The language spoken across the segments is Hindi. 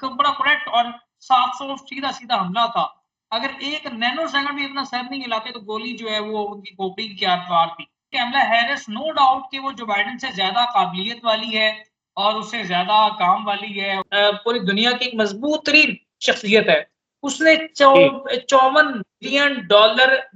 बड़ा करेक्ट और साफ साफ सीधा सीधा हमला था। अगर एक नैनो सेकंड भी अपना सर नहीं हिलाते तो गोली जो है वो उनकी खोपड़ी के आर पार थी। कैमला हैरिस नो डाउट कि वो जो बाइडेन से ज्यादा काबिलियत वाली है और उससे ज्यादा काम वाली है। पूरी दुनिया की एक मजबूत तरीन शख्सियत है। उसने $54 बिलियन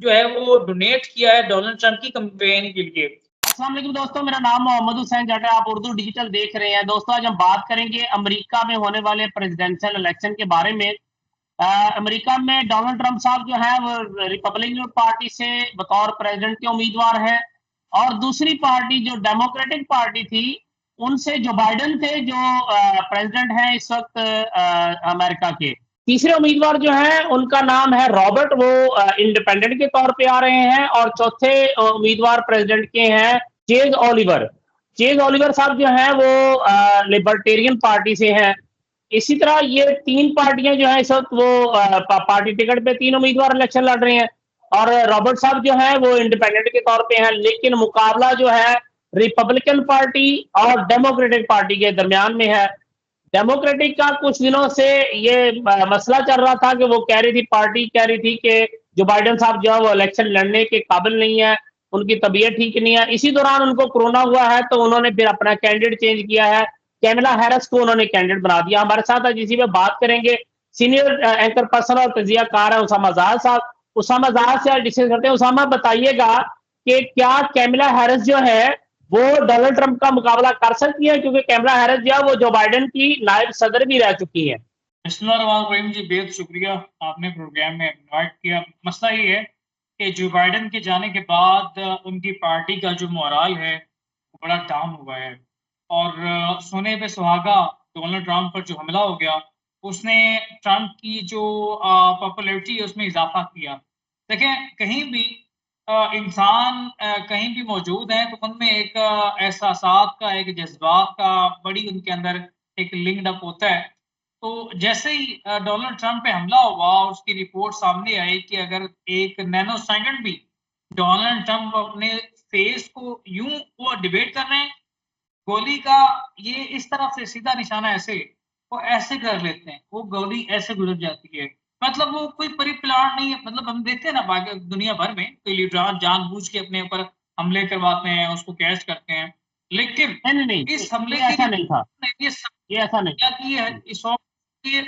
जो है वो डोनेट किया है डोनाल्ड ट्रंप की कैंपेन के लिए। अस्सलाम वालेकुम दोस्तों, मेरा नाम मोहम्मद हुसैन जाट है। आप उर्दू डिजिटल देख रहे हैं। दोस्तों, आज हम बात करेंगे अमेरिका में होने वाले प्रेसिडेंशियल इलेक्शन के बारे में। अमेरिका में डोनाल्ड ट्रंप साहब जो है वो रिपब्लिकन पार्टी से बतौर प्रेसिडेंट के उम्मीदवार है, और दूसरी पार्टी जो डेमोक्रेटिक पार्टी थी उनसे जो बाइडेन थे जो प्रेसिडेंट हैं इस वक्त अमेरिका के। तीसरे उम्मीदवार जो हैं उनका नाम है रॉबर्ट, वो इंडिपेंडेंट के तौर पे आ रहे हैं। और चौथे उम्मीदवार प्रेसिडेंट के हैं चेज ओलिवर। चेज ओलिवर साहब जो हैं वो लिबर्टेरियन पार्टी से हैं। इसी तरह ये तीन पार्टियां जो है इस वक्त वो पार्टी टिकट पे तीन उम्मीदवार इलेक्शन लड़ रहे हैं, और रॉबर्ट साहब जो है वो इंडिपेंडेंट के तौर पे हैं। लेकिन मुकाबला जो है रिपब्लिकन पार्टी और डेमोक्रेटिक पार्टी के दरमियान में है। डेमोक्रेटिक का कुछ दिनों से ये मसला चल रहा था कि वो कह रही थी, पार्टी कह रही थी कि जो बाइडेन साहब जो है वो इलेक्शन लड़ने के काबिल नहीं है, उनकी तबीयत ठीक नहीं है। इसी दौरान उनको कोरोना हुआ है तो उन्होंने फिर अपना कैंडिडेट चेंज किया है। कैमला हैरिस को उन्होंने कैंडिडेट बना दिया। हमारे साथ आज इसी पे बात करेंगे सीनियर एंकर पर्सन और तजियाकार है उसामा जहाज साहब। उसामा जहाज से आज डिस्कस करते हैं। उसामा, बताइएगा कि क्या कैमला हैरिस जो है वो डोनाल्ड ट्रंप का मुकाबला कर सकती है, क्योंकि कैमला हैरिस जो है वो जो बाइडेन की नायब सदर भी रह चुकी है। बिस्मिल्लाहिर्रहमानिर्रहीम जी, बेहद शुक्रिया आपने प्रोग्राम में इनवाइट किया। मसला ये है कि जो बाइडेन के जाने के बाद उनकी पार्टी का जो मोरल है वो बड़ा डाउन हुआ है। और सोने पे सुहागा डोनाल्ड ट्रंप पर जो हमला हो गया उसने ट्रंप की जो पॉपुलैरिटी है उसमें इजाफा किया। देखें, कहीं भी इंसान कहीं भी मौजूद हैं तो उनमें एक एहसासात का, एक जज्बात का बड़ी उनके अंदर एक लिंक्ड अप होता है। तो जैसे ही डोनाल्ड ट्रंप पे हमला हुआ और उसकी रिपोर्ट सामने आई कि अगर एक नैनो सेकंड भी डोनाल्ड ट्रंप अपने फेस को यूं वो डिबेट कर रहे हैं, गोली का ये इस तरफ से सीधा निशाना ऐसे, वो ऐसे कर लेते हैं, वो गोली ऐसे गुजर जाती है। मतलब वो कोई प्री प्लान नहीं है। मतलब हम देखते हैं ना बाकी दुनिया भर में कोई लीडर जानबूझ के अपने ऊपर हमले करवाते हैं, उसको कैच करते हैं। लेकिन नहीं नहीं नहीं, इस हमले ये की ऐसा नहीं था। ये ये ऐसा नहीं। क्या की है इस ये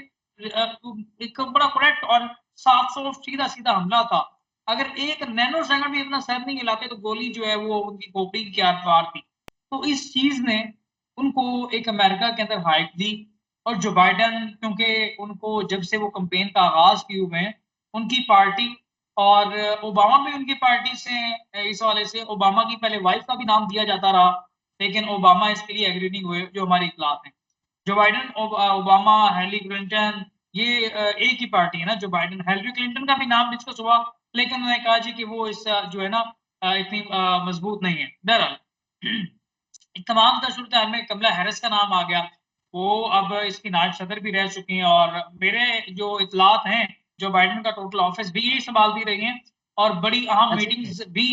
एक बड़ा करेक्ट और साफ साफ सीधा सीधा हमला था। अगर एक नैनो सेकंड भी अपना सर नहीं हिलाते तो गोली जो है वो उनकी खोपड़ी के आर पार थी। तो इस चीज ने उनको एक अमेरिका के अंदर हाइप दी। और जो बाइडेन, क्योंकि उनको जब से वो कैंपेन का आगाज किए हुए हैं, उनकी पार्टी और ओबामा भी उनकी पार्टी से हैं। इस वाले से ओबामा की पहले वाइफ का भी नाम दिया जाता रहा, लेकिन ओबामा इसके लिए एग्री नहीं हुए जो हमारे इख्लाफ हैं। Joe Biden, Obama, Hillary Clinton, ये एक ही पार्टी है ना जो बाइडेन। हिलरी क्लिंटन का भी नाम डिस्कस हुआ, लेकिन उन्होंने कहा जी कि वो इस जो है ना इतनी मजबूत नहीं है। बहरहाल तमाम सूरत में कमला हैरिस का नाम आ गया। वो अब इसकी नायब सदर भी रह चुकी हैं, और मेरे जो इतलात हैं जो बाइडेन का टोटल ऑफिस भी यही संभालती रही हैं, और बड़ी अहम अच्छा, मीटिंग्स भी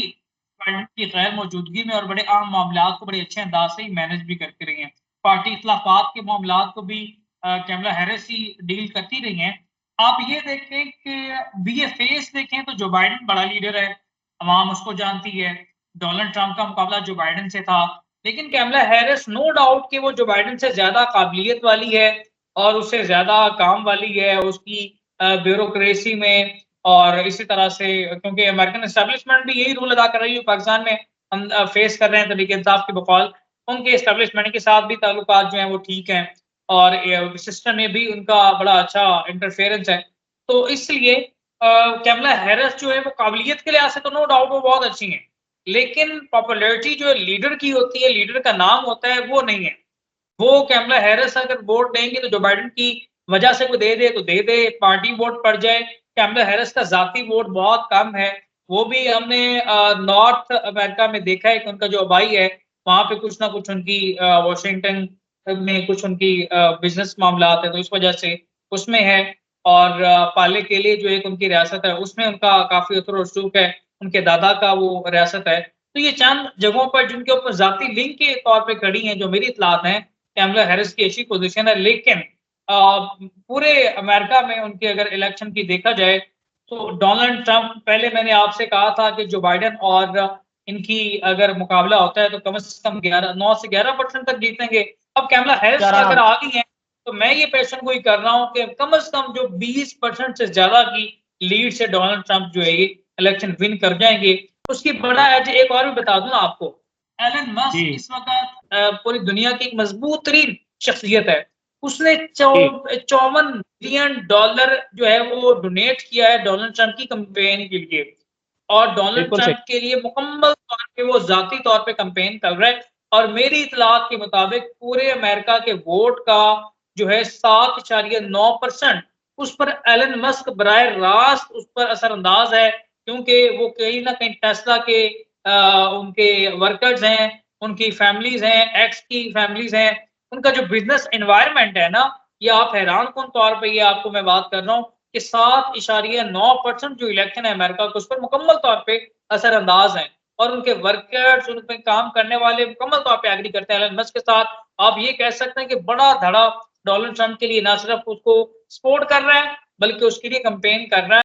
बाइडेन की गैर मौजूदगी में और बड़े अहम मामलात को बड़े अच्छे अंदाज से ही मैनेज भी करती रही हैं। पार्टी इख्लाफात के मामलात को भी कैमला हैरिस ही डील करती रही हैं। आप ये देखें कि बी ए फेस देखें तो जो बाइडेन बड़ा लीडर है, अवाम उसको जानती है। डोनाल्ड ट्रंप का मुकाबला जो बाइडेन से था, लेकिन कैमला हैरिस नो डाउट कि वो जो बाइडेन से ज्यादा काबिलियत वाली है और उससे ज्यादा काम वाली है उसकी ब्यूरोक्रेसी में। और इसी तरह से क्योंकि अमेरिकन एस्टेब्लिशमेंट भी यही रूल अदा कर रही है, पाकिस्तान में हम फेस कर रहे हैं तरीके इंसाफ की बकौल, उनके एस्टेब्लिशमेंट के साथ भी ताल्लुकात जो हैं वो ठीक हैं, और सिस्टम में भी उनका बड़ा अच्छा इंटरफेरेंस है। तो इसलिए कैमला हैरिस जो है वो काबिलियत के लिहाज से तो नो डाउट वो बहुत अच्छी हैं, लेकिन पॉपुलैरिटी जो लीडर की होती है, लीडर का नाम होता है, वो नहीं है। वो कैमला हैरिस अगर वोट देंगे तो जो बाइडेन की वजह से वो दे दे तो दे दे, पार्टी वोट पड़ जाए। कैमला हैरिस का जाती वोट बहुत कम है। वो भी हमने नॉर्थ अमेरिका में देखा है कि उनका जो आबाई है वहां पे कुछ ना कुछ उनकी वॉशिंगटन में कुछ उनकी बिजनेस मामलात है, तो इस वजह से उसमें है। और पाले के लिए जो एक उनकी रियासत है उसमें उनका काफी असर रसूख है, उनके दादा का वो रियासत है। तो ये चंद जगहों पर जिनके ऊपर जाती लिंक के तौर पे खड़ी हैं जो मेरी इतलात हैं, कैमला हैरिस की अच्छी पोजीशन है। लेकिन पूरे अमेरिका में उनके अगर इलेक्शन की देखा जाए तो डोनाल्ड ट्रंप, पहले मैंने आपसे कहा था कि जो बाइडेन और इनकी अगर मुकाबला होता है तो कम से कम 9 से 11% तक जीतेंगे। अब कैमला हैरिस अगर आ गई हैं तो मैं ये पेशन गोई कर रहा हूँ कि कम से कम जो 20% से ज्यादा की लीड से डोनाल्ड ट्रंप जो है ये इलेक्शन विन कर जाएंगे। उसकी बड़ा एज एक और भी बता दूं आपको, एलन मस्क इस वक्त पूरी दुनिया की एक मजबूत तरीन शख्सियत है। उसने 54 बिलियन डॉलर जो है वो डोनेट किया है डोनाल्ड ट्रंप की कैंपेन के लिए, और डोनाल्ड ट्रंप के लिए मुकम्मल तौर पे वो जाती तौर पे कैंपेन कर रहा है। और मेरी इतलात के मुताबिक पूरे अमेरिका के वोट का जो है 7.9% उस पर एलन मस्क बराह रास्त उस पर असरअंदाज है, क्योंकि वो कहीं ना कहीं टेस्ला के उनके वर्कर्स हैं, उनकी फैमिलीज हैं, एक्स की फैमिलीज हैं, उनका जो बिजनेस एनवायरनमेंट है ना, ये आप हैरान कौन तौर पे ये आपको मैं बात कर रहा हूँ कि 7.9% जो इलेक्शन है अमेरिका का उस पर मुकम्मल तौर पे असरअंदाज है, और उनके वर्कर्स, उन पे काम करने वाले मुकम्मल तौर पे एग्री करते हैं एलन मस्क के साथ। आप ये कह सकते हैं कि बड़ा धड़ा डोनाल्ड ट्रंप के लिए ना सिर्फ उसको सपोर्ट कर रहा है बल्कि उसके लिए कैंपेन कर रहा है।